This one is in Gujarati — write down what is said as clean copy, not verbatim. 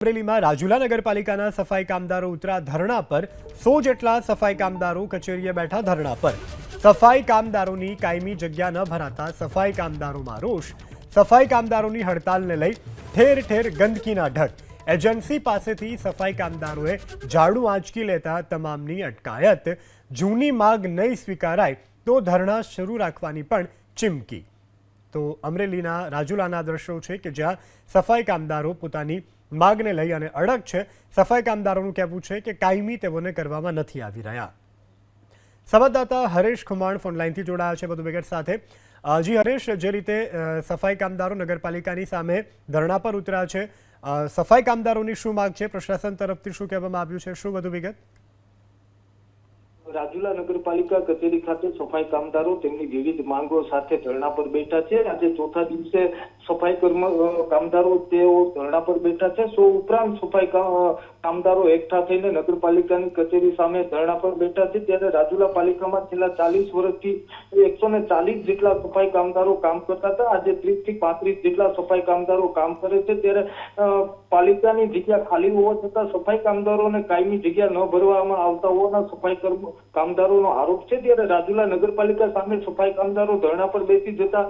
અમરેલીમાં રાજુલા નગરપાલિકાના સફાઈ કામદારો ઉતરા ધરણા પર 100 જેટલા સફાઈ કામદારો કચેરીએ બેઠા ધરણા પર સફાઈ કામદારોની કાયમી જગ્યા ન ભરાતા સફાઈ કામદારોમાં રોષ સફાઈ કામદારોની હડતાલને લઈ ઠેર ઠેર ગંદકીના ઢગ એજન્સી પાસેથી સફાઈ કામદારોએ ઝાડુ આંચકી લેતા તમામની અટકાયત જૂની માગ નહીં સ્વીકારાય તો ધરણા શરૂ રાખવાની પણ ચીમકી તો અમરેલીના રાજુલાના દ્રશ્યો છે કે જ્યાં સફાઈ કામદારો પોતાની માગને લઈ અને અડગ છે સફાઈ કામદારોનું કહેવું છે કે કાયમી તેઓને કરવામાં નથી આવી રહ્યા સંવાદદાતા હરેશ ખુમાણ ફોનલાઈનથી જોડાયા છે વધુ વિગત સાથે જી હરેશ જે રીતે સફાઈ કામદારો નગરપાલિકાની સામે ધરણા પર ઉતર્યા છે સફાઈ કામદારોની શું માગ છે પ્રશાસન તરફથી શું કહેવામાં આવ્યું છે શું વધુ વિગત રાજુલા નગરપાલિકા કચેરી ખાતે સફાઈ કામદારો તેમની વિવિધ માંગો સાથે ધરણા પર બેઠા છે આજે ચોથા દિવસે સફાઈ કામદારો તેઓ ધરણા પર બેઠા છે 100 ઉપરાંત સફાઈ કામદારો એકઠા થઈને નગરપાલિકાની કચેરી સામે ધરણા પર બેઠા છે ત્યારે રાજુલા પાલિકામાં છેલ્લા 40 વર્ષથી 140 જેટલા સફાઈ કામદારો કામ કરતા હતા આજે 30 થી 35 જેટલા સફાઈ કામદારો કામ કરે છે ત્યારે પાલિકાની જગ્યા ખાલી હોવા છતાં સફાઈ કામદારોને કાયમી જગ્યા ન ભરવામાં આવતા હોવાના સફાઈ કામદારોનો આરોપ છે ત્યારે રાજુલા નગરપાલિકા સામે સફાઈ કામદારો ધરણા પર બેસી જતા